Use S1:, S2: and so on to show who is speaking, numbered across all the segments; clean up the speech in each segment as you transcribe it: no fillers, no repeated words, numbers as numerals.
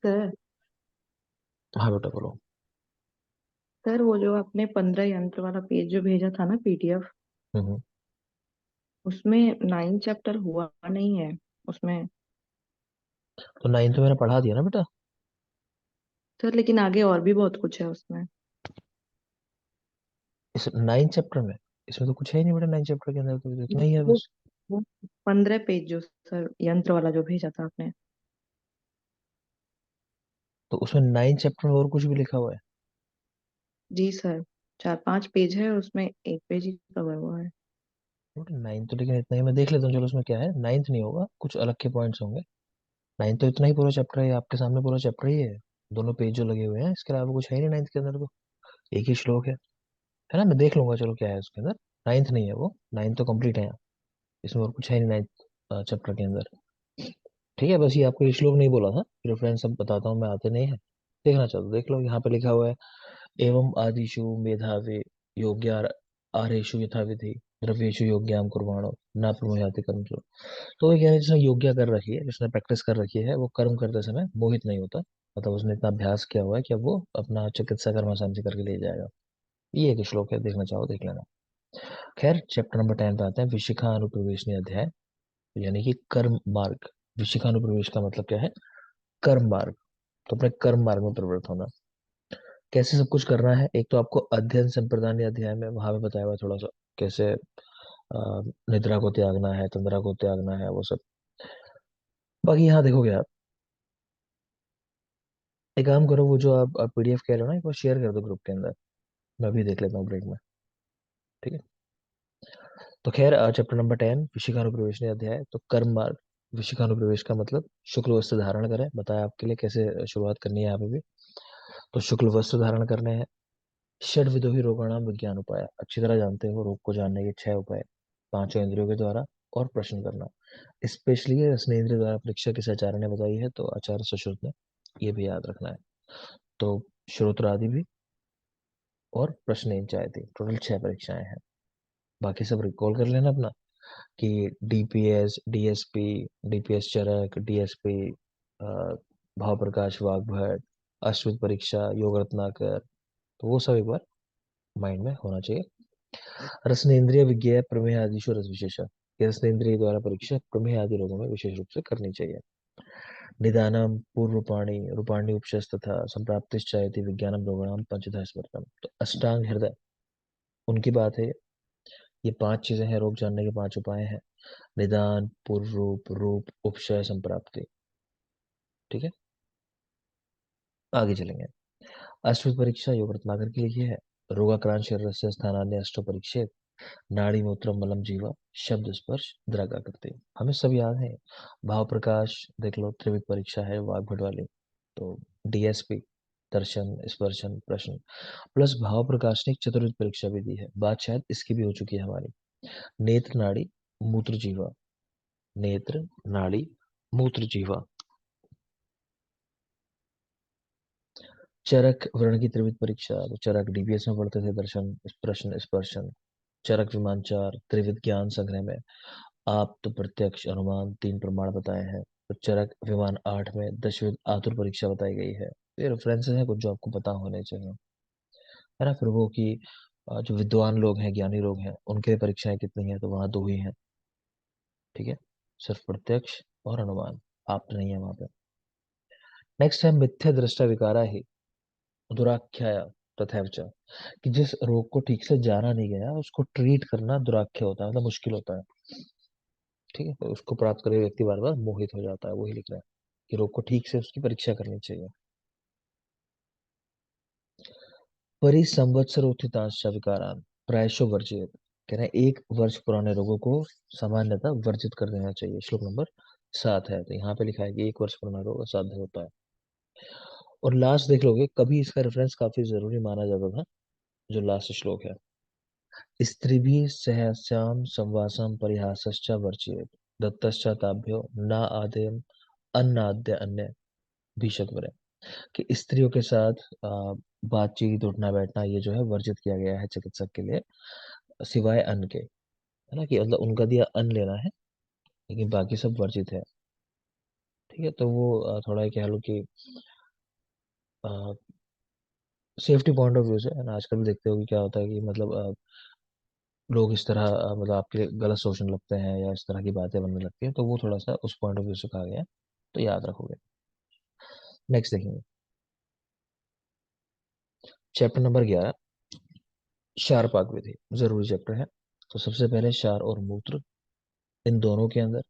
S1: Sir.
S2: हाँ बेटा बोलो।
S1: सर, वो जो आपने 15 यंत्र वाला पेज जो भेजा था ना, पीडीएफ,
S2: हम्म।
S1: उसमें 9 चैप्टर हुआ नहीं है उसमें।
S2: तो नाइन तो मैंने पढ़ा दिया ना बेटा।
S1: सर, लेकिन आगे और भी बहुत कुछ है उसमें।
S2: इस नाइन चैप्टर में, इसमें तो कुछ है ही नहीं बेटा, नाइन चैप्टर के अंदर तो इतना ही है
S1: वो
S2: बस।
S1: वो 15 पेज जो सर यंत्र वाला जो भेजा था आपने।
S2: तो उसमें नाइन चैप्टर में और कुछ भी लिखा हुआ है?
S1: जी सर। 4-5 पेज है उसमें, एक पेज ही कवर हुआ है।
S2: बेटा नाइन तो लेकिन इतना ही, मैं देख लेता हूँ चलो उसमें क्या है। नाइन्थ नहीं होगा, कुछ अलग के पॉइंट्स होंगे। नाइन तो इतना ही पूरा चैप्टर है, आपके सामने पूरा चैप्टर ही है। दोनों पेज जो लगे हुए हैं, इसके अलावा कुछ है ही नहीं नाइन्थ के अंदर तो। एक ही श्लोक है ना, मैं देख लूंगा चलो क्या है उसके अंदर। नाइन्थ नहीं है वो, नाइन्थ तो कंप्लीट है यहाँ। इसमें और कुछ है नहीं नाइन्थ चैप्टर के अंदर। ठीक है, बस ये आपको ये श्लोक नहीं बोला था, रेफरेंस सब बताता हूँ मैं, आते नहीं है। देखना चाहो तो देख लो, यहाँ पे लिखा हुआ है। एवं आदिषु मेधावे योग्या आरेषु यथाविधि द्रव्येषु योग्याम कुर्वाणो न प्रमोयाति कर्म। तो वो कह रहे हैं, जिसने योग्य कर रखी है, जिसने प्रैक्टिस कर रखी है, वो कर्म करते समय मोहित नहीं होता। मतलब उसने इतना अभ्यास किया हुआ है कि अब वो अपना चिकित्सा कर्म आसानी से करके ले जाएगा। ये एक श्लोक है, देखना चाहो देख लेना। खैर, चैप्टर नंबर 10 पे आते हैं, विशिखा अनुप्रवेशनीय अध्याय, यानी कि कर्म मार्ग। विशिखा अनुप्रवेश का मतलब क्या है? कर्म मार्ग। तो अपने कर्म मार्ग में प्रवृत्त होना। कैसे सब कुछ करना है, एक तो आपको अध्ययन संप्रदान अध्याय में वहां में बताया हुआ है थोड़ा सा, कैसे निद्रा को त्यागना है, तंद्रा को त्यागना है, वो सब। बाकी यहाँ देखोगे आप, एक काम करो, वो जो आप पीडीएफ कह रहे हो ना, एक बार शेयर कर दो ग्रुप के अंदर। मैं भी देख लेता हूँ ब्रेक में। ठीक है। तो खैर, चैप्टर नंबर 10, विशिखानुप्रवेश अध्याय। तो कर्म मार्ग। विशिखानुप्रवेश का मतलब शुक्ल वस्त्र धारण करें, बताया आपके लिए कैसे शुरुआत करनी है यहाँ पे भी। तो शुक्ल वस्त्र धारण करने हैं। षड विदो ही रोगाणाम विज्ञान उपाय, अच्छी तरह जानते हो रोग को जानने के 6 उपाय। पांचों इंद्रियों के द्वारा और प्रश्न करना। स्पेशली ये स्नेन्द्रिय द्वारा परीक्षा किस आचार्य ने बताई है, तो आचार्य सुश्रुत ने। ये भी याद रखना है। तो श्रोत्र आदि भी, और प्रश्न चाहती, टोटल 6 परीक्षाएं हैं। बाकी सब रिकॉल कर लेना अपना, कि डीपीएस, डीएसपी, डीपीएस चरक, डीएसपी, भाव प्रकाश वाग्भट, अश्वित परीक्षा, योग रत्नाकर। तो वो सब एक बार माइंड में होना चाहिए। रसनेन्द्रिय विज्ञा प्रमेय आदिशु रस विशेष, ये रसनेन्द्रिय द्वारा परीक्षा प्रमेय आदि रोगों में विशेष रूप से करनी चाहिए। निदानम पूर्व रूपाणी रूपाणी उपशस तथा संप्राप्तिश्चायति विज्ञानम रोगाणाम पंचदश स्मृतम। तो अष्टांग हृदय, उनकी बात है। ये 5 चीजें हैं, रोग जानने के 5 उपाय हैं। निदान, पूर्व रूप, रूप, उपशय, संप्राप्ति। ठीक है, आगे चलेंगे। अश्वित परीक्षा योग रत्नाकर के लिए है। रोगाक्रांत शरीर से स्थानान्य अष्टो परीक्षित, नाड़ी मूत्र मलम जीवा, शब्द स्पर्श द्रगा करते, हमें सब याद है। भाव प्रकाश देख लो, त्रिविध परीक्षा है वाग्भट वाली। तो डीएसपी, दर्शन स्पर्शन प्रश्न, प्लस भाव प्रकाश ने एक चतुर्विध परीक्षा भी दी है, बात शायद इसकी भी हो चुकी है हमारी। नेत्र नाड़ी मूत्र जीवा, नेत्र नाड़ी मूत्र जीवा। चरक वर्ण की त्रिविध परीक्षा, तो चरक डीबीएस में पढ़ते थे, दर्शन प्रश्न स्पर्शन। चरक विमान 4 त्रिविध ज्ञान संग्रह में। आप तो प्रत्यक्ष अनुमान 3 प्रमाण बताए हैं। तो चरक विमान 8 में दशविध आतुर परीक्षा बताई गई है। ये रेफरेंसेस हैं कुछ जो आपको पता होने चाहिए, है ना। फिर वो कि जो विद्वान लोग हैं, ज्ञानी लोग हैं, उनके परीक्षाएं कितनी हैं, तो वहाँ 2 ही हैं। ठीक है, सिर्फ प्रत्यक्ष और अनुमान, आप तो नहीं है वहां पे। नेक्स्ट है मिथ्या दृष्टा विकारा ही दुराख्याय तथैव च, कि जिस रोग को ठीक से जाना नहीं गया, उसको ट्रीट करना दुराख्य होता है, मतलब मुश्किल होता है। ठीक है, तो उसको प्राप्त करे व्यक्ति बार बार मोहित हो जाता है, वही लिख रहा है कि रोग को ठीक से उसकी परीक्षा करनी चाहिए। परिसंवत्सरोत्थितांश विकारान प्रायशो वर्जित, कह रहे हैं 1 वर्ष पुराने रोगों को सामान्यतः वर्जित कर देना चाहिए। श्लोक नंबर 7 है, तो यहाँ पे लिखा है कि 1 वर्ष पुराना रोग असाध्य होता है। और लास्ट देख लोगे, कभी इसका रेफरेंस काफी जरूरी माना जाता था, जो लास्ट श्लोक है। स्त्रीभिः सहस्याम संवासम परिहासश्च वर्जित, दत्तश्च ताभ्यो न आदेयम अन्नाद्य अन्य भीषक वरे, कि स्त्रियों के साथ बातचीत उठना बैठना ये जो है वर्जित किया गया है चिकित्सक के लिए, सिवाय अन्न के, है ना, कि मतलब उनका दिया अन्न लेना है, लेकिन बाकी सब वर्जित है। ठीक है, तो वो थोड़ा कह लो कि सेफ्टी पॉइंट ऑफ व्यू से है ना, आजकल भी देखते हो कि क्या होता है कि मतलब लोग इस तरह मतलब आपके लिए गलत सोचने लगते हैं या इस तरह की बातें बनने लगती है, तो वो थोड़ा सा उस पॉइंट ऑफ व्यू से कहा गया है, तो याद रखोगे। नेक्स्ट देखेंगे, चैप्टर नंबर 11, क्षार पाक विधि, जरूरी चैप्टर है। तो सबसे पहले क्षार और मूत्र, इन दोनों के अंदर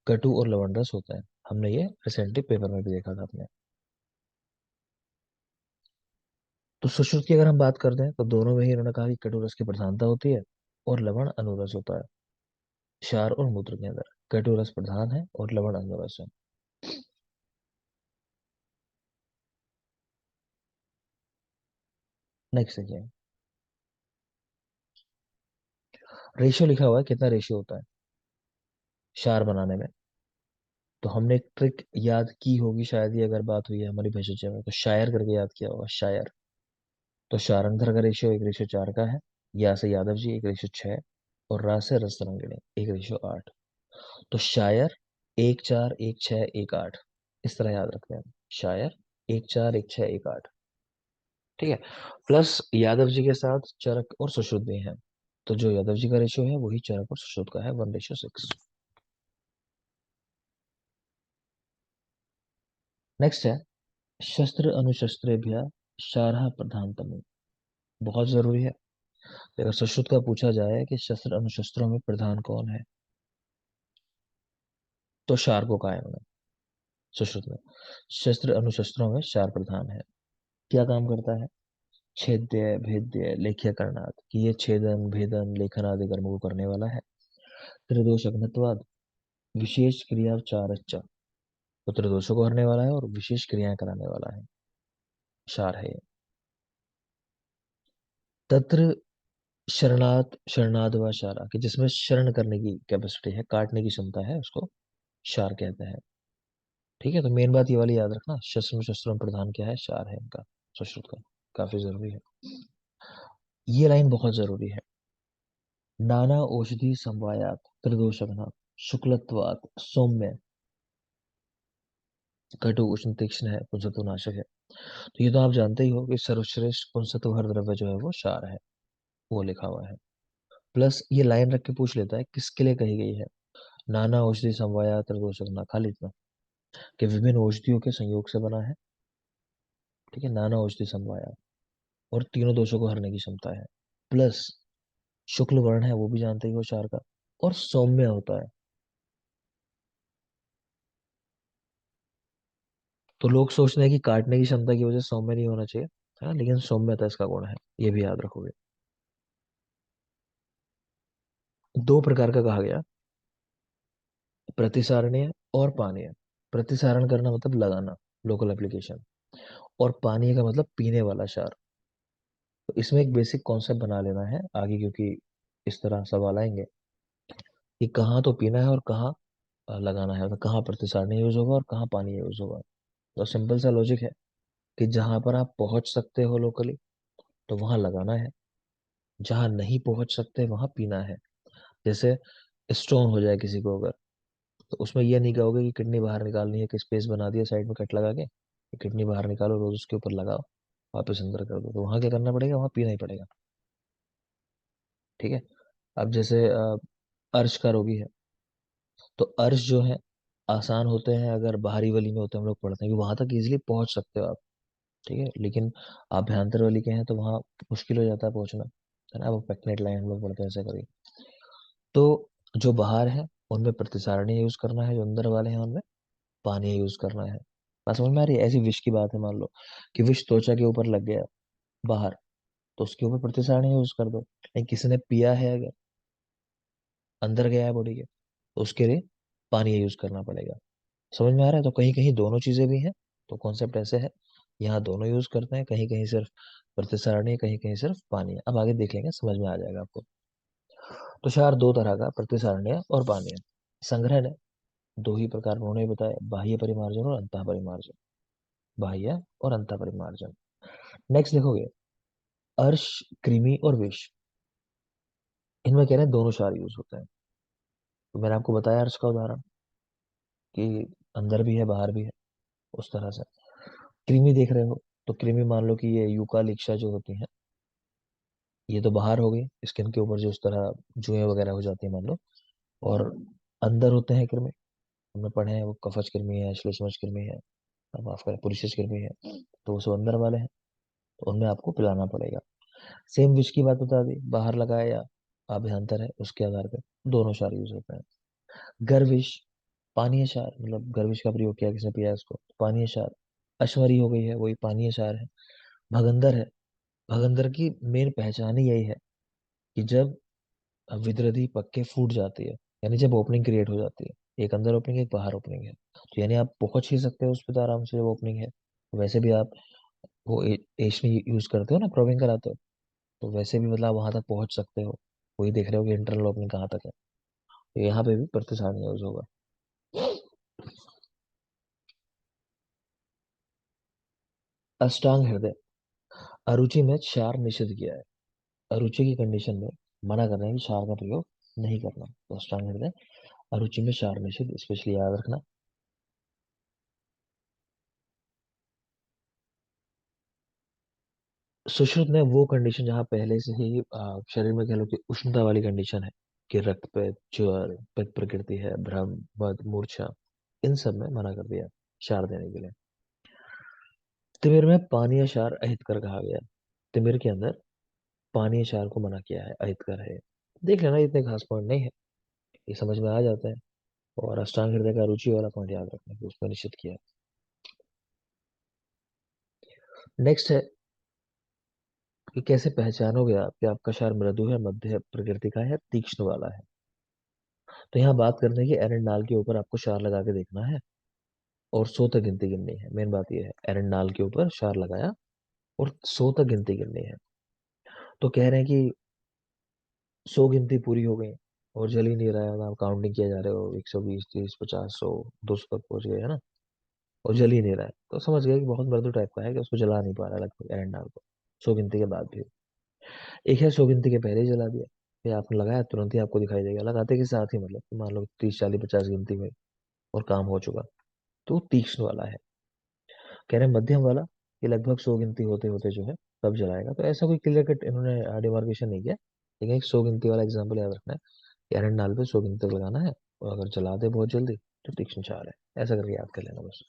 S2: कटु और लवण रस होता है। हमने ये रिसेंटली पेपर में भी देखा था अपने। तो सुश्रुत की अगर हम बात करते हैं तो दोनों में ही इन्होंने कहा कि कटु रस की प्रधानता होती है और लवण अनुरस होता है। क्षार और मूत्र के अंदर कटु रस प्रधान है और लवण अनुरस है। नेक्स्ट देखिए, रेशियो लिखा हुआ है, कितना रेशियो होता है क्षार बनाने में। तो हमने एक ट्रिक याद की होगी शायद, ही अगर बात हुई है हमारी भेषज में तो शायर करके याद किया होगा, शायर। तो शारंगधर का रेशियो 1:4 का है, या से यादव जी 1:6, और रा से रस रंगिणी 1:8। तो शायर 1:4, 1:6, 1:8, इस तरह याद रखते हैं। शायर 1:4, 1:6, 1:8, ठीक है। प्लस यादव जी के साथ चरक और सुश्रुत भी हैं, तो जो यादव जी का रेशियो है वही चरक और सुश्रुत का है, 1:6। नेक्स्ट है, शस्त्र अनुशस्त्रेभ्य शारः प्रधानतम, बहुत जरूरी है। अगर सुश्रुत का पूछा जाए कि शस्त्र अनुशस्त्रों में प्रधान कौन है, तो शार को कहा है उन्होंने, सुश्रुत में। शस्त्र अनुशस्त्रों में शार प्रधान है। क्या काम करता है? छेद्य भेद्य लेख्य करनात्, कि ये छेदन भेदन लेखन आदि कर्मों को करने वाला है। त्रिदोष अग्नत्वाद, विशेष क्रिया चारच्च, तो त्रिदोषों को हरने वाला है और विशेष क्रियाएं कराने वाला है, शार है ये। तत्र शरणात शरणाद व शारा, कि जिसमें शरण करने की कैपेसिटी है, काटने की क्षमता है, उसको शार कहते हैं। ठीक है, तो मेन बात ये वाली याद रखना, शस्त्र में शस्त्रों में प्रधान क्या है? शार है इनका, सुश्रुत का। काफी जरूरी है, ये लाइन बहुत जरूरी है। नाना औषधि समवायात त्रिदोषघ्नात् शुक्लत्वात् सौम्य, कटु उष्ण तीक्ष्ण है, पुंसत्वनाशक है। तो ये तो आप जानते ही हो कि सर्वश्रेष्ठ पुंसत्व हर द्रव्य जो है वो क्षार है, वो लिखा हुआ है। प्लस ये लाइन रख के पूछ लेता है किसके लिए कही गई है। नाना औषधि समवाया त्रिदोषघ्ना, खाली इतना कि विभिन्न औषधियों के संयोग से बना है। ठीक है, नाना औषधि समवाया, और तीनों दोषों को हरने की क्षमता है। प्लस शुक्ल वर्ण है, वो भी जानते ही हो क्षार का, और सौम्य होता है। तो लोग सोचते हैं कि काटने की क्षमता की वजह से सौम्य नहीं होना चाहिए, है ना, लेकिन सौम्यता इसका गुण है, ये भी याद रखोगे। दो प्रकार का कहा गया, प्रतिसारणीय और पानीय। प्रतिसारण करना मतलब लगाना, लोकल एप्लीकेशन, और पानीय का मतलब पीने वाला क्षार। तो इसमें एक बेसिक कॉन्सेप्ट बना लेना है आगे, क्योंकि इस तरह सवाल आएंगे कि कहाँ तो पीना है और कहाँ लगाना है, मतलब कहाँ प्रतिसारणीय यूज होगा और कहाँ पानी यूज होगा। तो सिंपल सा लॉजिक है कि जहां पर आप पहुंच सकते हो लोकली, तो वहां लगाना है। जहां नहीं पहुंच सकते वहां पीना है। जैसे स्टोन हो जाए किसी को अगर, तो उसमें यह नहीं कहोगे कि किडनी बाहर निकालनी है, कि स्पेस बना दिया साइड में कट लगा के कि किडनी बाहर निकालो, रोज उसके ऊपर लगाओ, वापस अंदर कर दो। तो वहां क्या करना पड़ेगा? वहां पीना ही पड़ेगा। ठीक है। अब जैसे अर्श का रोगी है, तो अर्श जो है आसान होते हैं अगर बाहरी वली में होते हैं, हम लोग पढ़ते हैं कि वहां तक इजीली पहुंच सकते हो आप। ठीक है, लेकिन आभ्यंतर वली के हैं तो वहां मुश्किल हो जाता है पहुंचना, है ना। वो पेक्नेट लाइन हम लोग पढ़ते हैं, ऐसे करिए। तो जो बाहर है उनमें प्रतिसारणी यूज करना है, जो अंदर वाले हैं उनमें पानी यूज करना है। बात समझ में आ रही है? ऐसी विष की बात है, मान लो कि विष त्वचा के ऊपर लग गया बाहर, तो उसके ऊपर प्रतिसारणी यूज कर दो। लेकिन किसी ने पिया है अगर, अंदर गया है बॉडी के, तो उसके लिए पानी यूज करना पड़ेगा। समझ में आ रहा है? तो कहीं कहीं दोनों चीजें भी हैं। तो कॉन्सेप्ट ऐसे है, यहाँ दोनों यूज करते हैं, कहीं कहीं सिर्फ प्रतिसारणी, कहीं कहीं सिर्फ पानी। अब आगे देख लेंगे, समझ में आ जाएगा आपको। तो क्षार दो तरह का, प्रतिसारणीय और पानीय। संग्रह ने दो ही प्रकार उन्होंने बताया, बाह्य परिमार्जन और अंतः परिमार्जन। बाह्य और अंतः परिमार्जन। नेक्स्ट देखोगे, अर्श, कृमि और विष, इनमें कह रहे हैं दोनों क्षार यूज होते हैं। तो मैंने आपको बताया अर्श का उदाहरण कि अंदर भी है बाहर भी है, उस तरह से। कृमि देख रहे हो, तो कृमि मान लो कि ये यूकालिक्सा जो होती हैं, ये तो बाहर हो गई स्किन के ऊपर, जो उस तरह जुएं वगैरह हो जाती है मान लो। और अंदर होते हैं कृमि, हमने पढ़े हैं, वो कफज कृमि है, श्लेष्मज कृमि है, माफ करें पुरुषज कृमि है। तो वो सब अंदर वाले हैं, तो उनमें आपको पिलाना पड़ेगा। सेम विष की बात बता दी, बाहर लगाया या अभ्यंतर है, उसके आधार पर दोनों क्षार यूज होते हैं। गर्विश, पानीय क्षार, मतलब गर्विश का प्रयोग किया, किसने पिया इसको, पानीय क्षार। अश्वरी हो गई है, वही पानीय क्षार है। भगंदर है, भगंदर की मेन पहचान ही यही है कि जब विद्रधि पक्के फूट जाती है, यानी जब ओपनिंग क्रिएट हो जाती है, एक अंदर ओपनिंग है एक बाहर ओपनिंग है, तो यानी आप पहुंच ही सकते हो उस पर तो आराम से, जब ओपनिंग है। वैसे भी आप वो एशनी यूज करते हो ना, प्रोबिंग कराते हो, तो वैसे भी मतलब वहां तक पहुंच सकते हो। वही देख रहे हो कि इंटरनल ओपनिंग कहाँ तक है, तो यहाँ पे भी प्रतिसाद यूज होगा। अष्टांग हृदय, अरुचि में क्षार निषिद्ध किया है, अरुचि की कंडीशन में मना कर रहे हैं कि क्षार का प्रयोग नहीं करना, तो अष्टांग हृदय अरुचि में क्षार निषिद्ध, स्पेशली याद रखना। सुश्रुत में वो कंडीशन जहाँ पहले से ही शरीर में कह लो कि उष्णता वाली कंडीशन है, कि रक्तपेत, ज्वर, पित्त प्रकृति है, भ्रम, मद, मूर्छा, इन सब में मना कर दिया क्षार देने के लिए। तिमिर में पानीय क्षार अहितकर कहा गया, तिमिर के अंदर पानीय क्षार को मना किया है, अहितकर है। देख लेना, इतने खास पॉइंट नहीं है, ये समझ में आ जाता है। और अष्टांग हृदय का रुचि वाला पॉइंट याद रखना कि उसमें निश्चित किया है। नेक्स्ट है कि कैसे पहचानोगे आप कि आपका क्षार मृदु है, मध्य प्रकृति का है, तीक्ष्ण वाला है। तो यहाँ बात करते हैं कि एरंड नाल के ऊपर आपको क्षार लगा के देखना है, और 100 तक गिनती गिननी है। मेन बात यह है, एरंड नाल के ऊपर क्षार लगाया और 100 तक गिनती गिननी है। तो कह रहे हैं कि 100 गिनती पूरी हो गई और जल ही नहीं रहा है, आप काउंटिंग किया जा रहे हो, 120, 30, 50, 100, 200 तक पहुंच गए है ना, और जल ही नहीं रहा है, तो समझ गए कि बहुत मृदु टाइप का है, कि उसको जला नहीं पा रहा लगभग एरंड नाल को 100 गिनती के बाद भी। एक है 100 गिनती के पहले ही जला दिया, फिर आपने लगाया तुरंत ही आपको दिखाई देगा, लगाते के साथ ही, मतलब मान लो 30, 40, 50 गिनती में और काम हो चुका, तो वो तीक्ष्ण वाला है। कह रहे हैं मध्यम वाला, ये लगभग 100 गिनती होते होते जो है तब जलाएगा। तो ऐसा कोई क्लियर कट इन्होंने डिमार्केशन नहीं किया, लेकिन एक 100 गिनती वाला एग्जाम्पल याद रखना है कि एरंड नाल पे 100 गिनती तक लगाना है, और अगर जला दे बहुत जल्दी तो तीक्ष्ण क्षार है। ऐसा करके याद कर लेना बस।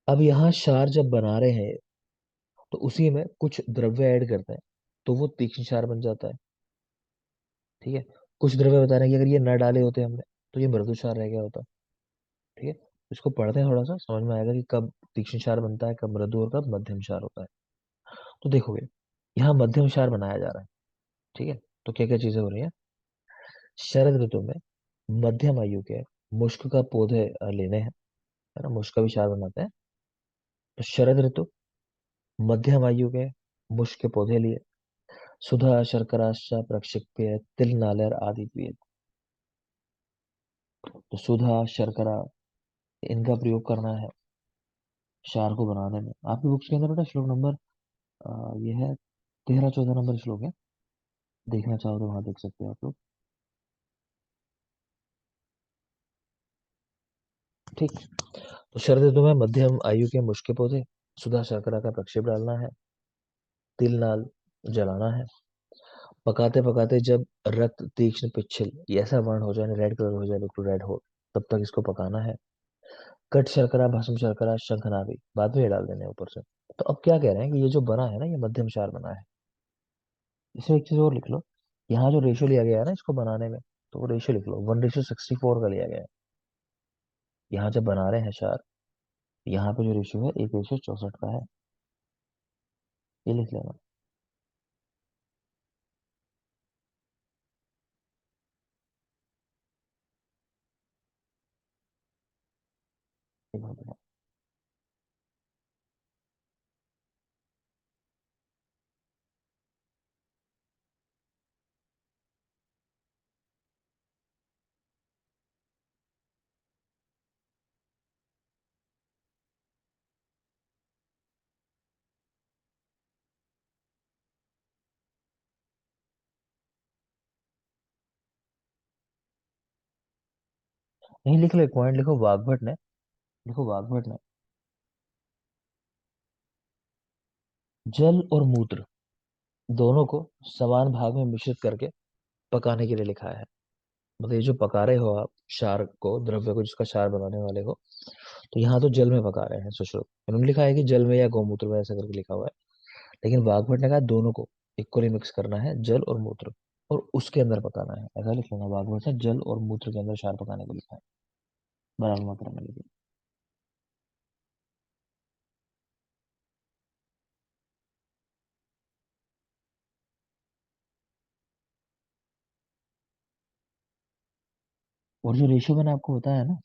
S2: अब यहाँ क्षार जब बना रहे हैं, तो उसी में कुछ द्रव्य ऐड करते हैं, तो वो तीक्ष्ण क्षार बन जाता है। ठीक है, कुछ द्रव्य बता रहे हैं कि अगर ये न डाले होते हमने, तो ये मृदु क्षार रह गया होता। ठीक है, इसको पढ़ते हैं थोड़ा सा, समझ में आएगा कि कब तीक्ष्ण क्षार बनता है, कब मृदु और कब मध्यम क्षार होता है। तो देखोगे, यहाँ मध्यम क्षार बनाया जा रहा है। ठीक है, तो क्या क्या चीजें हो रही हैं। शरद ऋतु में मध्यम आयु के मुश्क का पौधे लेने हैं, है ना, मुश्क का भी क्षार बनाते हैं। तो शरद ऋतु, मध्यम आयु के मुश्क के पौधे लिए, सुधा, शर्कराश्चा, प्रक्षिप्य, तिल, नालियर आदि पिए। तो सुधा, शर्करा, इनका प्रयोग करना है क्षार को बनाने में। आपकी बुक्स के अंदर बेटा श्लोक नंबर ये है 13, 14 नंबर श्लोक है, देखना चाहो तो वहां देख सकते हो आप लोग। ठीक, तो शरद ऋतु में मध्यम आयु के मुश्क के पौधे, सुधा, शर्करा का प्रक्षेप डालना है, तिल, नाल जलाना है। पकाते पकाते जब रक्त तीक्ष्ण पिच्छल ये ऐसा वर्ण हो जाए, रेड कलर हो जाए, बिल्कुल रेड हो, तब तक इसको पकाना है। कट शर्करा, भस्म शर्करा, शंखनादि बाद में ये डाल देने हैं ऊपर से। तो अब क्या कह रहे हैं कि ये जो बना है ना, ये मध्यम क्षार बना है। इसमें एक चीज और लिख लो, यहाँ जो रेशियो लिया गया है ना इसको बनाने में, तो वो रेशियो लिख लो, 1:64 का लिया गया है। यहाँ जब बना रहे हैं क्षार, यहाँ पे जो रेशियो है 1:64 का है, ये लिख लेना। ये बहुत बढ़िया। नहीं, लिख लो, एक पॉइंट लिखो वाग्भट ने, लिखो वाग्भट ने। जल और मूत्र दोनों को समान भाग में मिश्रित करके पकाने के लिए लिखा है। मतलब ये जो पका रहे हो आप क्षार को, द्रव्य को जिसका क्षार बनाने वाले हो, तो यहाँ तो जल में पका रहे हैं सुश्रुत, इन्होंने लिखा है कि जल में या गौमूत्र में, ऐसा करके लिखा हुआ है। लेकिन वाग्भट ने कहा दोनों को इक्वली मिक्स करना है, जल और मूत्र, और उसके अंदर पकाना है, ऐसा लिख लेना। वाग्भट ने जल और मूत्र के अंदर क्षार पकाने को लिखा है, बराबर मात्रा में लिखिए। और जो रेशियो मैंने आपको बताया ना,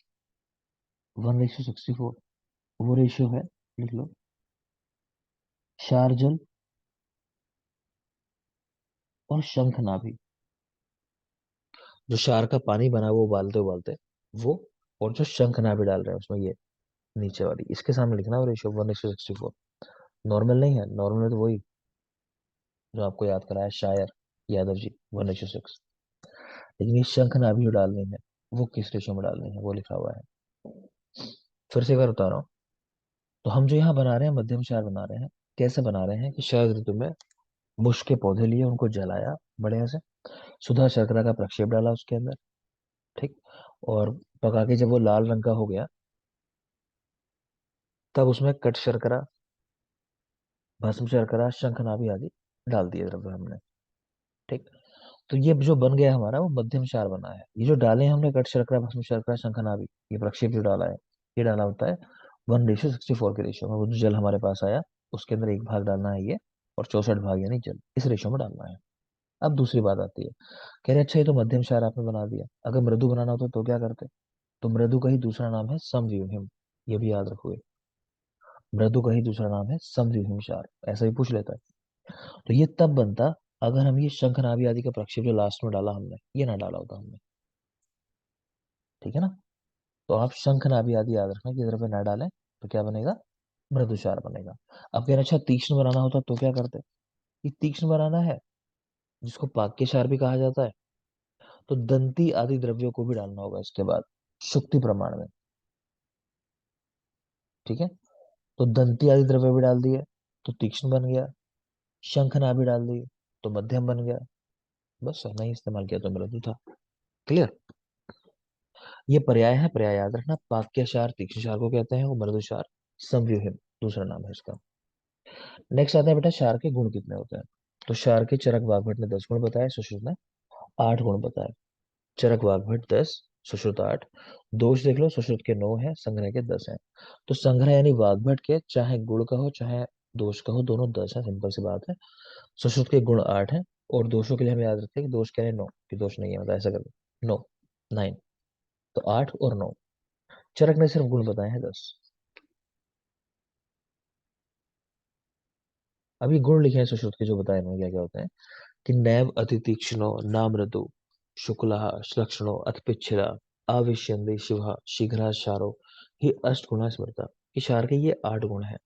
S2: 1:64, वो रेशियो है, लिख लो, क्षार जल और शंख नाभि। जो क्षार का पानी बना वो उबालते उबालते वो, और जो शंख नाभि डाल रहे हैं उसमें, ये नीचे वाली, इसके सामने लिखना है रेशियो 1:64। नॉर्मल नहीं है, नॉर्मल है तो वही जो आपको याद कराया शायर यादव जी, 1:6। लेकिन ये शंख नाभि जो डालनी है वो किस रेशियो में डालनी है वो लिखा हुआ है। फिर से एक बार बता रहा हूँ। तो हम जो यहाँ बना रहे हैं मध्यम क्षार बना रहे हैं। कैसे बना रहे हैं कि शरद ऋतु में मुश्क के पौधे लिए, उनको जलाया बढ़िया से, सुधा शर्करा का प्रक्षेप डाला उसके अंदर, ठीक, और पका के जब वो लाल रंग का हो गया, तब उसमें कट शर्करा, भस्म शर्करा, शंखनाभि आदि डाल दिए द्रव्य हमने, ठीक। तो ये जो बन गया हमारा वो मध्यम क्षार बना है। ये जो डाले हैं हमने कट शर्करा, भस्म शर्करा, शंखनाभि, ये प्रक्षेप जो डाला है, ये डाला होता है 1:64 के रेशियो में। वो जो जल हमारे पास आया उसके अंदर एक भाग डालना है ये, और 64 भाग यानी जल, इस रेशियो में डालना है। अब दूसरी बात आती है, कह रहे अच्छा ये तो मध्यम क्षार आपने बना दिया, अगर मृदु बनाना होता तो क्या करते? तो मृदु का ही दूसरा नाम है समव्यूहिम, ये भी याद रखोगे। मृदु का ही दूसरा नाम है समव्यूहिम क्षार, ऐसा ही पूछ लेता है। तो ये तब बनता अगर हम ये शंखनाभि आदि का प्रक्षेप जो लास्ट में डाला हमने, ये ना डाला होता हमने, ठीक है ना। तो आप शंखनाभि आदि याद रखना कि इधर पे ना डालें, तो क्या बनेगा? मृदु क्षार बनेगा। अब कह रहे अच्छा तीक्ष्ण बनाना होता तो क्या करते? ये तीक्ष्ण बनाना है, जिसको पाक्य क्षार भी कहा जाता है, तो दंती आदि द्रव्यों को भी डालना होगा इसके बाद, शुक्ति प्रमाण में, ठीक है। तो दंती आदि द्रव्य भी डाल दिए तो तीक्ष्ण बन गया, शंखनाभि डाल दिए तो मध्यम बन गया। बस नहीं इस्तेमाल किया तो मृदु था। क्लियर? ये पर्याय है, पर्याय याद रखना। पाक्याचार तीक्ष्ण क्षार को कहते हैं, और मृदुचार संव्यूहिम दूसरा नाम है इसका। नेक्स्ट आता है बेटा, क्षार के गुण कितने होते हैं। तो क्षार के चरक वाग्भट ने 10 गुण बताए, सुश्रुत ने 8 गुण बताए। चरक वाग्भट 10, सुश्रुत 8। दोष देख लो, सुश्रुत के 9 है, संग्रह के 10 है। तो संग्रह यानी वाग्भट के, चाहे गुण का हो चाहे दोष का हो, दोनों 10 है, सिंपल सी बात है। सुश्रुत के गुण 8 है, और दोषों के लिए हमें याद रखते हैं कि दोष क्या है, 9, कि दोष नहीं है, मतलब ऐसा कर 9, 9, तो 8 और 9। चरक ने सिर्फ गुण बताए हैं 10। अभी गुण लिखे हैं सुश्रुत के, जो बताए इन्होंने क्या क्या होते हैं, कि नैव अति तीक्ष्णो नामृदु शुक्ला श्लक्षणो अथ पिच्छिला आविश्यन्ति शिवा शीघ्राचारो ही अष्टगुणा स्मृता। कि क्षार के ये 8 गुण हैं।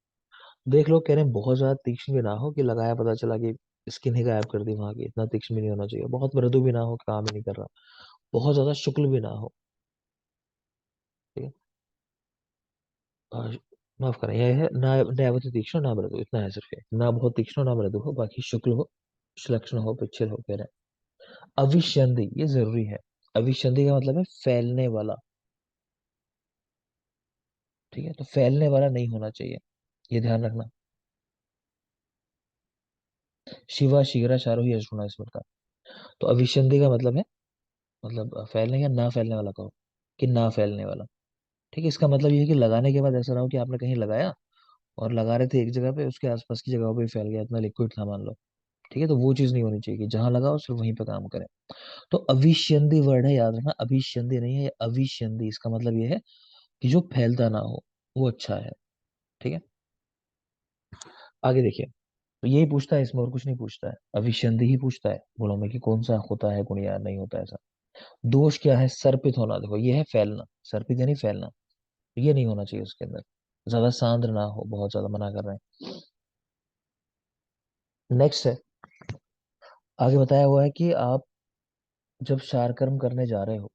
S2: देख लो, कह रहे हैं बहुत ज्यादा तीक्ष्ण भी ना हो कि लगाया पता चला कि स्किन ही गायब कर दी वहां की, इतना तीक्ष्ण भी नहीं होना चाहिए। बहुत मृदु भी ना हो, काम ही नहीं कर रहा। बहुत ज्यादा शुक्ल भी ना हो, ठीक है। और माफ करें, यह है ना, नैवत तीक्ष्ण ना मृदु, इतना है सिर्फ ये। ना बहुत तीक्ष्ण ना मृदु हो, बाकी शुक्ल हो, सुलक्षण हो, पिच्छल हो, कह रहे हैं। अविश्यंदी, ये जरूरी है। अविश्यंदी का मतलब है फैलने वाला, ठीक है। तो फैलने वाला नहीं होना चाहिए, ये ध्यान रखना। शिवा शीघ्र चारो ही अशुना स्मृता। तो अविश्यंदी का मतलब है, मतलब फैलने या ना फैलने वाला कहो, कि ना फैलने वाला, ठीक है। इसका मतलब ये है कि लगाने के बाद ऐसा ना हो कि आपने कहीं लगाया और लगा रहे थे एक जगह पे, उसके आसपास की जगहों पे भी फैल गया, इतना लिक्विड था मान लो, ठीक है। तो वो चीज नहीं होनी चाहिए कि जहां लगाओ सिर्फ वहीं पे काम करें। तो अविश्यंदी वर्ड है, याद रखना, अभिष्यंदी नहीं है, ये अविश्यंदी। इसका मतलब ये है कि जो फैलता ना हो, वो अच्छा है, ठीक है। आगे देखिए, तो यही पूछता है इसमें, और कुछ नहीं पूछता है। अविश्यंदी ही पूछता है गुणों में कि कौन सा होता है गुण या नहीं होता ऐसा। दोष क्या है? सर्पित होना। देखो ये है फैलना, सर्पित यानी फैलना, तो ये नहीं होना चाहिए उसके अंदर। ज्यादा सांद्र ना हो, बहुत ज्यादा मना कर रहे हैं। नेक्स्ट है, आगे बताया हुआ है कि आप जब क्षार कर्म करने जा रहे हो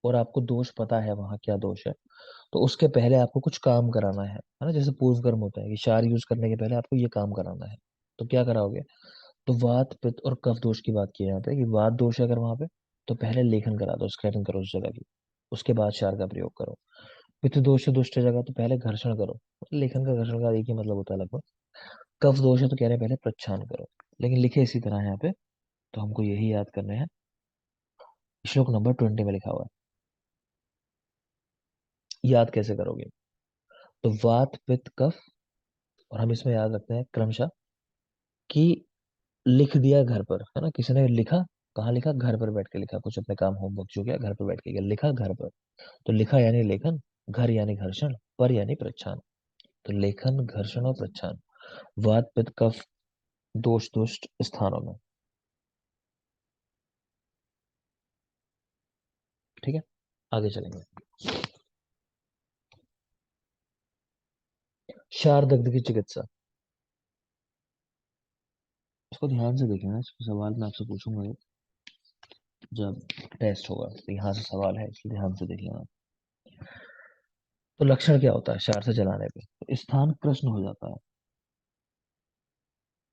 S2: और आपको दोष पता है वहां क्या दोष है, तो उसके पहले आपको कुछ काम कराना है ना, जैसे पूर्व कर्म होता है कि क्षार यूज करने के पहले आपको ये काम कराना है। तो क्या कराओगे? तो वात पित्त और कफ दोष की बात की जाती है कि वात दोष है अगर वहां पे, तो पहले लेखन करा दो, स्क्रैपिंग करो उस जगह की, उसके बाद क्षार का प्रयोग करो। पित्त दोष है दुष्ट जगह, तो पहले घर्षण करो। लेखन का घर्षण का एक ही मतलब होता है लगभग। कफ दोष है तो कह रहे हैं पहले प्रच्छान करो, लेकिन लिखे इसी तरह है यहाँ पे, तो हमको यही याद करने हैं। श्लोक नंबर 20 में लिखा हुआ है, याद कैसे करोगे? तो वात पित्त कफ, और हम इसमें याद रखते हैं क्रमशः कि लिख दिया घर पर, है ना, किसी ने लिखा, कहाँ लिखा? घर पर बैठ के लिखा, कुछ अपने काम होमवर्क जो किया घर पर बैठ के किया, लिखा घर पर। तो लिखा यानी लेखन, घर यानी घर्षण, पर यानी प्रच्छान। तो लेखन, घर्षण और प्रच्छान, वात पित्त कफ दोष दुष्ट स्थानों में। ठीक है, आगे चलेंगे। क्षार दग्ध की चिकित्सा, इसको ध्यान से देखना, इसको सवाल मैं आपसे पूछूंगा जब टेस्ट होगा, तो यहाँ से सवाल है, इसलिए ध्यान से देख लेना। तो लक्षण क्या होता है क्षार से जलाने पे? तो स्थान कृष्ण हो जाता है।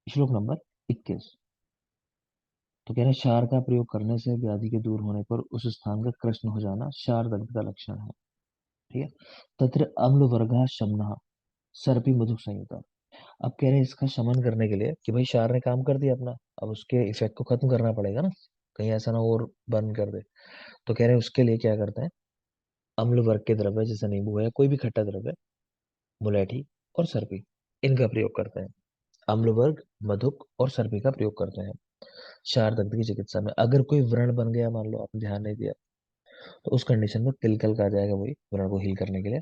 S2: श्लोक नंबर 21। तो कह रहे हैं क्षार का प्रयोग करने से व्याधि के दूर होने पर उस स्थान का कृष्ण हो जाना क्षार दग्ध का लक्षण है। ठीक है। तत्र अम्ल वर्गा शमनः सर्पी मधु संयुता। अब कह रहे हैं इसका शमन करने के लिए कि भाई क्षार ने काम कर दिया अपना, अब उसके इफेक्ट को खत्म करना पड़ेगा ना, कहीं ऐसा ना और बर्न कर दे। तो कह रहे हैं उसके लिए क्या करते हैं? अम्ल वर्ग के द्रव्य जैसे नींबू है, कोई भी खट्टा द्रव्य, मुलैठी और सर्पी, इनका प्रयोग करते हैं। अम्ल वर्ग, मधुक और सर्पी का प्रयोग करते हैं क्षार दग्ध की चिकित्सा में। अगर कोई व्रण बन गया, मान लो आपने ध्यान नहीं दिया, तो उस कंडीशन में तिलकल्क आ जाएगा, वही व्रण को हील करने के लिए।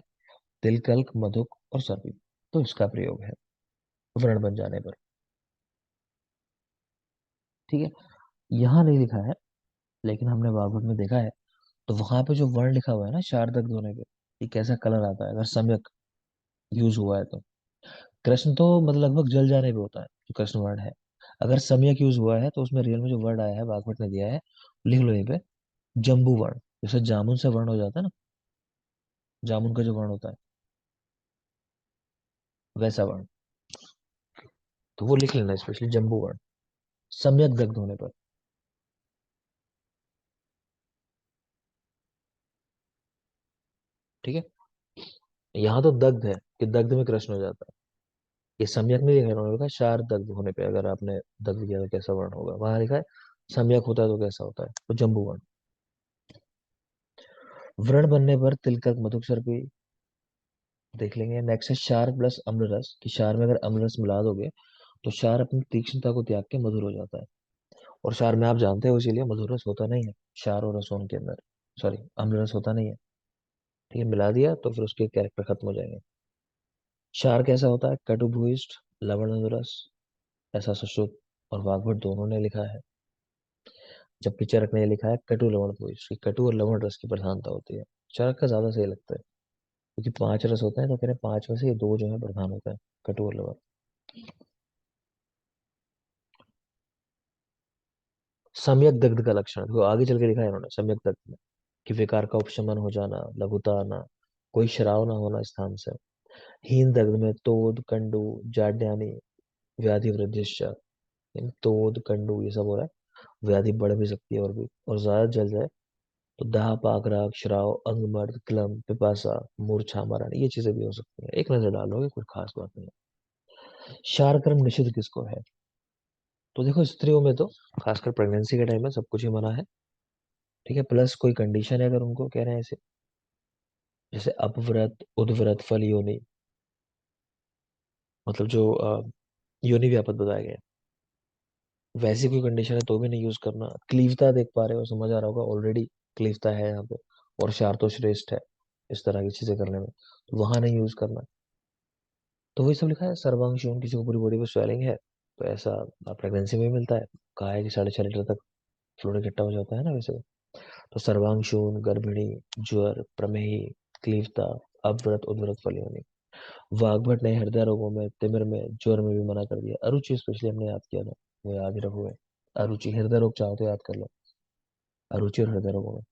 S2: तिलकल्क, मधुक और सर्पी, तो इसका प्रयोग है व्रण बन जाने पर। ठीक है। यहाँ नहीं लिखा है, लेकिन हमने भागवत में देखा है। तो वहां पे जो वर्ण लिखा हुआ है ना क्षार दग्ध होने पे, ये कैसा कलर आता है अगर सम्यक यूज हुआ है तो? कृष्ण तो मतलब लगभग जल जाने पे होता है जो कृष्ण वर्ण है। अगर सम्यक यूज हुआ है तो उसमें रियल में जो वर्ड आया है भागवत ने दिया है, लिख लो यहीं पे, जम्बू वर्ण। जैसे जामुन से वर्ण हो जाता है ना, जामुन का जो वर्ण होता है, वैसा वर्ण। तो वो लिख लेना स्पेशली, जम्बू वर्ण, सम्यक दग्ध होने पर। ठीक है। यहाँ तो दग्ध है कि दग्ध में कृष्ण हो जाता है, ये सम्यक नहीं लिखा है, उन्होंने लिखा है शार दग्ध होने पे अगर आपने दग्ध किया तो कैसा वर्ण होगा, वहां लिखा है सम्यक होता है तो कैसा होता है, तो जम्बू वर्ण। व्रण बनने पर तिलकक मधुक सर्पी देख लेंगे। नेक्स्ट है क्षार प्लस अम्ल रस, कि क्षार में अगर अम्ल रस मिला दोगे तो क्षार अपनी तीक्ष्णता को त्याग के मधुर हो जाता है। और क्षार में आप जानते हो इसीलिए मधुर रस होता नहीं है क्षार और रसों के अंदर, सॉरी अम्ल रस होता नहीं है। ठीक है, मिला दिया तो फिर उसके कैरेक्टर खत्म हो जाएंगे। क्षार कैसा होता है? कटुभुइष्ठ, लवण रस, ऐसा सुश्रुत और वाग्भट दोनों ने लिखा है। जबकि चरक ने लिखा है कटु लवण भुइष्ठ, कटु और लवण रस की प्रधानता होती है। चरक का ज्यादा सही लगता है, क्योंकि 5 रस होते हैं, तो कह रहे हैं 5 में से ये 2 जो है प्रधान होता है, कटु और लवण। सम्यक दग्ध का लक्षण तो आगे चल के लिखा है इन्होंने सम्यक दग्ध में, कि विकार का उपशमन हो जाना, लघुता आना, कोई श्राव ना होना स्थान से। हीन दग्ध में तोद, कंडू, जाड्यानी, व्याधि वृद्धिश्च। तोद, कंडू ये सब हो रहा है, व्याधि बढ़ भी सकती है और भी, और ज्यादा जल जाए तो दाह, पाकराग, श्राव, अंगमर्द, क्लम, पिपासा, मूर्छा, मरण, ये चीजें भी हो सकती है। एक नजर डालोगे, कोई खास बात नहीं है। शार कर्म निषिद्ध किसको है? तो देखो स्त्रियों में तो खासकर प्रेगनेंसी के टाइम में सब कुछ ही मना है। ठीक है, प्लस कोई कंडीशन है अगर उनको कह रहे हैं ऐसे, जैसे अपव्रत, उद्व्रत, फल योनि, मतलब जो योनि व्यापत बताए गए, वैसी कोई कंडीशन है तो भी नहीं यूज करना। क्लीवता देख पा रहे हो, समझ आ रहा होगा ऑलरेडी, क्लीवता है यहाँ पे, और क्षार तो श्रेष्ठ है इस तरह की चीजें करने में, तो वहां नहीं यूज करना। तो वही सब लिखा है। सर्वांगशून, किसी को पूरी बॉडी पे स्वेलिंग है तो ऐसा प्रेगनेंसी में भी मिलता है, कहा है कि 6.5 लीटर तक फ्लूइड इकट्ठा हो जाता है ना वैसे। तो सर्वांगशून, गर्भिणी, ज्वर, प्रमेही, क्लीवता, अपव्रत, उद्व्रत, फलियोनी। वाग्भट ने हृदय रोगों में, तिमिर में, ज्वर में भी मना कर दिया। अरुचि स्पेशली हमने याद किया था, वो याद ही रखोगे। अरुचि, हृदय रोग चाहो तो याद कर लो, अरुचि और हृदय रोगों में।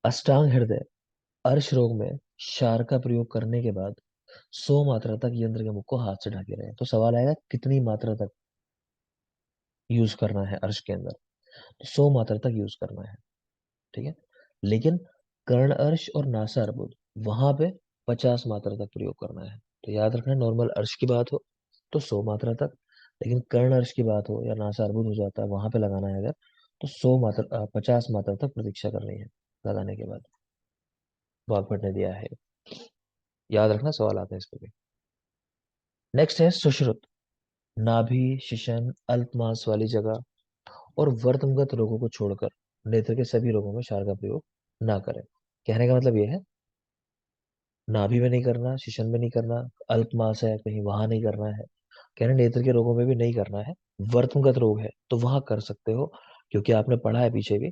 S2: अष्टांग हृदय, अर्श रोग में क्षार का प्रयोग करने के बाद 100 मात्रा तक यंत्र के मुख को हाथ से ढके रहे। तो सवाल आएगा कितनी मात्रा तक यूज करना है अर्श के अंदर। तो 100 मात्रा तक यूज करना है, ठीक है। लेकिन कर्ण अर्श और नासा अर्बुद वहां पे 50 मात्रा तक प्रयोग करना है। तो याद रखना, नॉर्मल अर्श की बात हो तो 100 मात्रा तक, लेकिन कर्ण अर्श की बात हो या नासा अर्बुद हो जाता है वहां पे लगाना है अगर, तो 50 मात्रा तक प्रतीक्षा करनी है लगाने के बाद। वाग्भट ने दिया है, याद रखना, सवाल आते हैं इस पे भी। नेक्स्ट है सुश्रुत। नाभि, शिशन, अल्पमांस वाली जगह और वर्तमगत रोगों को छोड़कर नेत्र के सभी रोगों में क्षार का प्रयोग ना करें। कहने का मतलब यह है, नाभि में नहीं करना, शिशन में नहीं करना, अल्पमास है कहीं वहां नहीं करना है, कहने नेत्र के रोगों में भी नहीं करना है। वर्तमगत रोग है तो वहां कर सकते हो, क्योंकि आपने पढ़ा है पीछे भी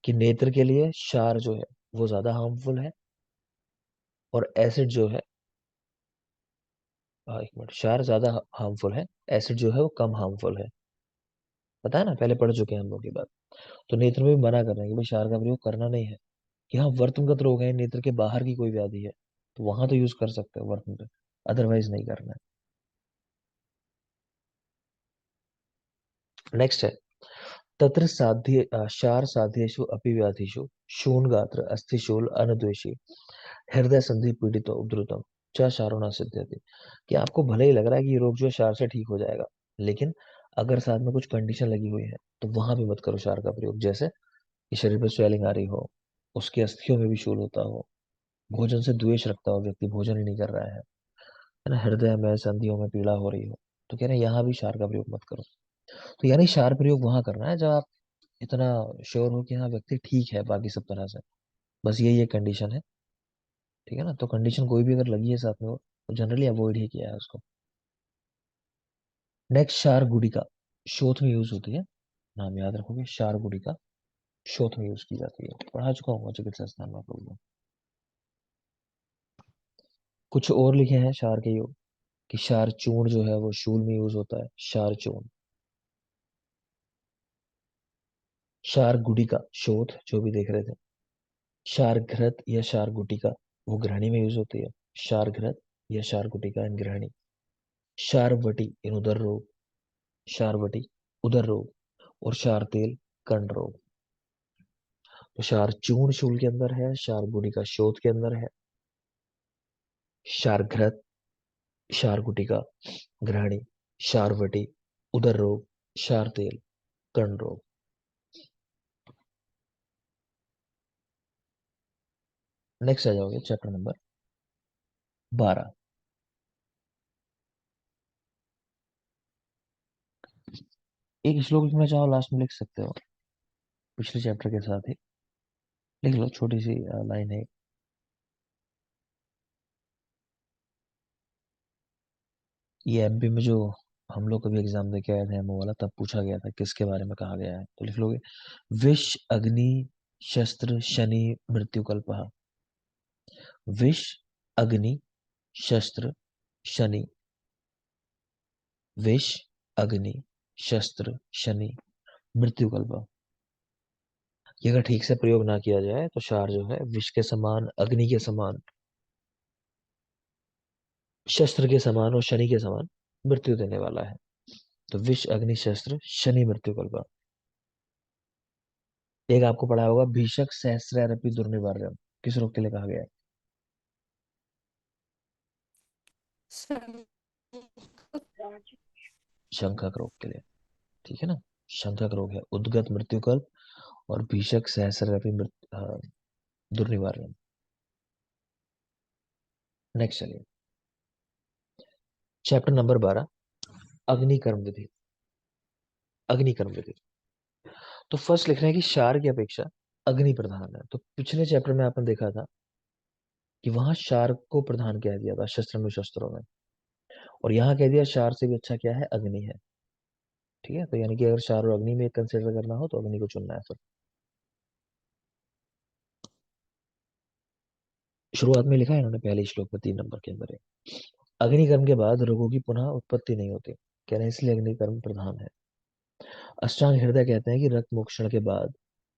S2: कि नेत्र के लिए क्षार जो है वो ज्यादा हार्मफुल है, और एसिड जो है, एक मिनट, क्षार ज्यादा हार्मफुल है, एसिड जो है वो कम हार्मफुल है। पता है ना, पहले पढ़ चुके हैं हम लोग की बात। तो नेत्र में भी मना कर रहे हैं कि भाई क्षार का प्रयोग करना नहीं है। कि हाँ वर्तमगत रोग है, नेत्र के बाहर की कोई व्याधि है, तो वहां तो यूज कर सकते हो वर्तम पे, अदरवाइज नहीं करना है। नेक्स्ट है तत्र साध्य क्षार साध्येषु अपि व्याधिषु शून्गात्र अस्थिशूल अनद्वेषी हृदय संधि पीड़ित उद्धृतम च क्षारो न सिद्ध्यति। कि आपको भले ही लग रहा है कि ये रोग जो है क्षार से ठीक हो जाएगा, लेकिन अगर साथ में कुछ कंडीशन लगी हुई है तो वहां भी मत करो क्षार का प्रयोग। जैसे कि शरीर पर स्वेलिंग आ रही हो, उसके अस्थियों में भी शूल होता हो, भोजन से द्वेष रखता हो व्यक्ति, भोजन ही नहीं कर रहा है ना, हृदय में संधियों में पीड़ा हो रही हो, तो कह रहे हैं यहाँ भी क्षार का प्रयोग मत करो। तो यानी क्षार प्रयोग वहां करना है जब आप इतना श्योर हो कि हाँ व्यक्ति ठीक है बाकी सब तरह से, बस यही एक कंडीशन है, ठीक है ना। तो कंडीशन कोई भी अगर लगी है साथ में वो, तो जनरली अवॉइड ही किया है उसको। नेक्स्ट क्षार गुड़िका शोथ में यूज होती है, नाम याद रखोगे, क्षार गुड़िका शोथ में यूज की जाती है, पढ़ा चुका हूँ चिकित्सा स्थान में आप लोगों को। कुछ और लिखे हैं क्षार के योग, कि क्षार चूर्ण जो है वो शूल में यूज होता है, क्षार चूर्ण। क्षार गुड़िका शोथ जो भी देख रहे थे, क्षार घृत या क्षार गुटिका वो ग्रहणी में यूज होती है, क्षार घृत या क्षार गुटिका इन ग्रहणी। क्षारवटी इन उदर रोग, क्षारवटी उदर रोग, और क्षार तेल कर्ण रोग। तो क्षार चूर्ण शूल के अंदर है, क्षार गुटिका शोथ के अंदर है, क्षार घृत क्षार गुटिका ग्रहणी, क्षारवटी उदर रोग, क्षार तेल कर्ण रोग। नेक्स्ट आ जाओगे चैप्टर नंबर 12। एक श्लोक में चाहो लास्ट में लिख सकते हो, पिछले चैप्टर के साथ ही लिख लो, छोटी सी लाइन है। ये एमपी में जो हम लोग कभी एग्जाम दे के आए थे एमओ वाला, तब पूछा गया था किसके बारे में कहा गया है, तो लिख लोगे विष अग्नि शस्त्र शनि मृत्यु कल्पः। विष अग्नि शस्त्र शनि, विष अग्नि शस्त्र शनि मृत्यु कल्पः। ये अगर ठीक से प्रयोग ना किया जाए तो क्षार जो है विष के समान, अग्नि के समान, शस्त्र के समान और शनि के समान मृत्यु देने वाला है। तो विष अग्नि शस्त्र शनि मृत्यु कल्पः। एक आपको पढ़ा होगा भीषक सहस्त्रैरपि दुर्निवार्यम, किस रोग के लिए कहा गया है? शंखक रोग के लिए, ठीक है ना। शंखक रोग है उद्गत मृत्युकल्प, और भीषक सहस्त्रैरपि दुर्निवार्यम। नेक्स्ट चलिए, चैप्टर नंबर 12, अग्निकर्म विधि। अग्निकर्म विधि, तो फर्स्ट लिख रहे हैं कि क्षार की अपेक्षा अग्नि प्रधान है। तो पिछले चैप्टर में आपने देखा था कि वहां क्षार को प्रधान कह दिया था शस्त्र में, शस्त्रों में, और यहाँ कह दिया क्षार से भी अच्छा क्या है, अग्नि है। ठीक है, तो यानी कि अगर क्षार और अग्नि में कंसिडर करना हो तो अग्नि को चुनना है फिर। शुरुआत में लिखा है इन्होंने पहले श्लोक में 3 नंबर के अंदर है, अग्निकर्म के बाद रोगों की पुनः उत्पत्ति नहीं होती, कह रहे हैं इसलिए अग्निकर्म प्रधान है। अष्टांग हृदय कहते हैं कि रक्त मोक्षण के बाद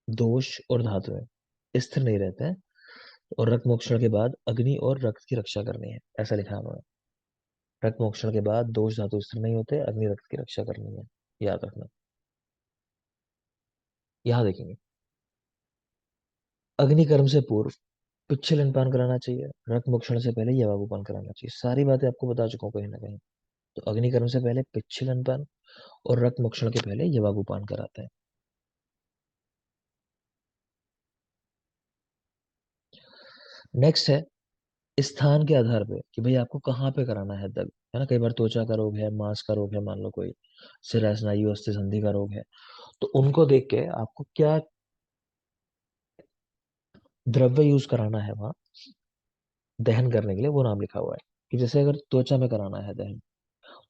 S2: दोष और धातुएं स्थिर नहीं रहते हैं, और रक्त मोक्षण के बाद अग्नि और रक्त की रक्षा करनी है, ऐसा लिखा है उन्होंने। रक्त मोक्षण के बाद दोष धातु स्थिर नहीं होते, अग्नि रक्त की रक्षा करनी है, याद रखना। यहां देखेंगे, अग्नि कर्म से पूर्व पिच्छलन पान कराना चाहिए, रक्त मोक्षण से पहले यवागु पान कराना चाहिए। सारी बातें आपको बता चुका हूँ कहीं ना कहीं। तो अग्नि कर्म से पहले पिच्छलन पान और रक्त मोक्षण के पहले यवागु पान कराते हैं। नेक्स्ट है स्थान के आधार पे कि भाई आपको कहाँ पे कराना है दर्द, है ना। कई बार त्वचा का रोग है, मांस का रोग है, मान लो कोई सिरा स्नायु अस्थि संधि का रोग है, तो उनको देख के आपको क्या द्रव्य यूज कराना है वहां दहन करने के लिए, वो नाम लिखा हुआ है। कि जैसे अगर त्वचा में कराना है दहन,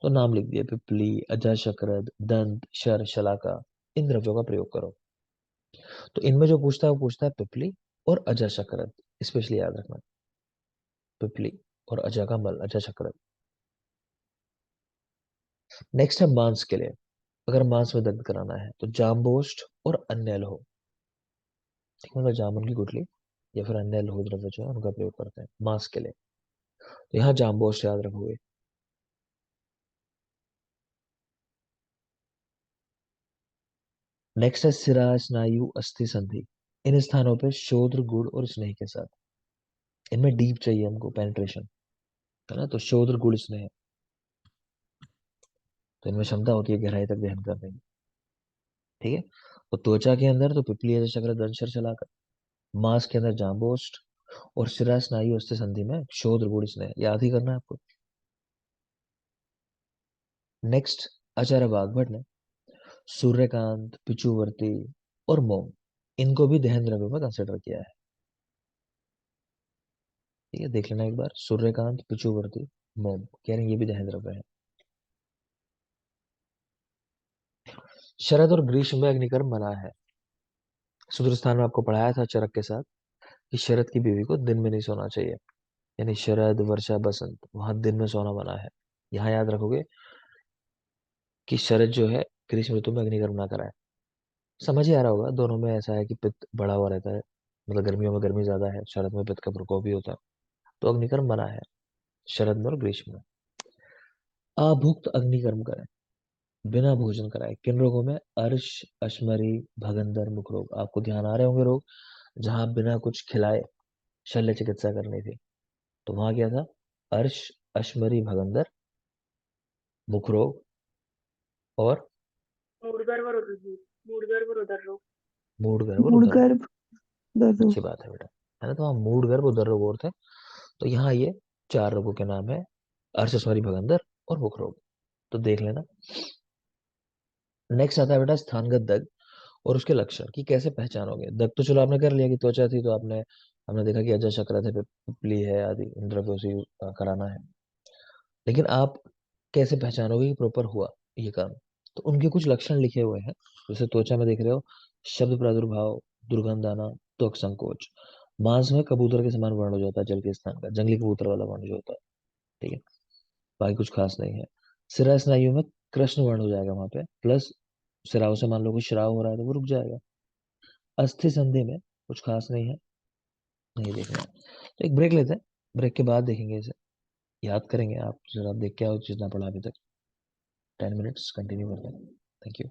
S2: तो नाम लिख दिया, पिपली, अजाशक्रद, दंत, शर, शलाका, इन द्रव्यों का प्रयोग करो। तो इनमें जो पूछता है वो पूछता है पिपली और अजाशक्रद, स्पेशली याद रखना, पिपली और अजा का मल, अजाशक्रद। नेक्स्ट है मांस के लिए। अगर मांस में दर्द कराना है तो जाम्बोस्ट और अन्य लोह, ठीक है, मतलब जामुन की गुठली या फिर अन्य लोह द्रव्य जो है उनका प्रयोग करते हैं मांस के लिए। तो यहाँ जाम्बोस्ट याद रखोगे। नेक्स्ट है सिरा स्नायु अस्थि संधि। इन स्थानों पे शोध गुड़ और स्नेह के साथ, इनमें डीप चाहिए हमको पेनिट्रेशन, है ना। तो शोध गुड़ स्नेह, तो इनमें क्षमता होती है गहराई तक दहन करने की, ठीक है। तो त्वचा के अंदर तो पिपली शकर दंशर चलाकर, मांस के अंदर जाम्बोस्ट, और सिरा स्नायु अस्थि संधि में शोध गुड़ स्नेह, याद ही करना है आपको। नेक्स्ट, आचार्य वाग्भट ने सूर्यकांत, पिचुवर्ती और मोम, इनको भी दहन द्रव्यों में कंसिडर किया है, ठीक है। देख लेना एक बार, सूर्यकांत, पिचुवर्ती, मोम, कह रहे हैं ये भी दहन द्रव्य है। शरद और ग्रीष्म में अग्निकर्म मना है। सूत्र स्थान में आपको पढ़ाया था चरक के साथ कि शरद की बीवी को दिन में नहीं सोना चाहिए, यानी शरद, वर्षा, बसंत, वहां दिन में सोना मना है। यहाँ याद रखोगे कि शरद जो है ग्रीष्म ऋतु में अग्निकर्म ना कराए। समझ ही आ रहा होगा, दोनों में ऐसा है कि पित्त बढ़ा हुआ रहता है, मतलब गर्मियों में गर्मी ज्यादा है, शरद में पित्त का प्रकोप भी होता है, तो अग्निकर्म मना है शरद में और ग्रीष्म में। अभुक्त अग्निकर्म करें, बिना भोजन कराए, किन रोगों में? अर्श, अश्मरी, भगंदर, मुख रोग। आपको ध्यान आ रहे होंगे रोग जहां बिना कुछ खिलाए शल्य चिकित्सा करनी थी, तो वहां क्या था? अर्श, अश्मरी, भगंदर, मुख रोग और
S3: मूड गर्भ और मूड गर्भ और उदर रोग।
S2: मूड गर्भ और
S4: मूड
S2: उदर रोग।
S4: गर्भ दर्द।
S2: अच्छी बात है बेटा, है ना। तो वहाँ मूड गर्भ उदर रोग और थे, तो यहाँ ये चार रोगों के नाम है, अर्श, अश्मरी, भगंदर और मुख रोग। तो देख लेना। नेक्स्ट आता है बेटा स्थानगत दग और उसके लक्षण, कि कैसे पहचानोगे। दग तो चलो आपने कर लिया कि त्वचा थी, तो आपने हमने देखा कि अजय शक्र थे, पिपली है आदि, इन द्रव्यों से कराना है। लेकिन आप कैसे पहचानोगे कि प्रॉपर हुआ ये काम? तो उनके कुछ लक्षण लिखे हुए हैं, जैसे त्वचा में देख रहे हो, शब्द प्रादुर्भाव, दुर्गंध आना, त्वक संकोच। मांस में कबूतर के समान वर्ण हो जाता है, जल के स्थान का जंगली कबूतर वाला वर्ण जो होता है, ठीक है। बाकी कुछ खास नहीं है। सिरा स्नायु में कृष्ण वर्ण हो जाएगा वहां पे, प्लस सिराओं से मान लो कोई श्राव हो रहा है तो वो रुक जाएगा। अस्थि संधि में कुछ खास नहीं है, नहीं देखना है। तो एक ब्रेक लेते हैं, ब्रेक के बाद देखेंगे इसे, याद करेंगे आप, जरा देख के आओ जितना पढ़ा अभी तक। 10 मिनट्स कंटिन्यू करते हैं। Thank you.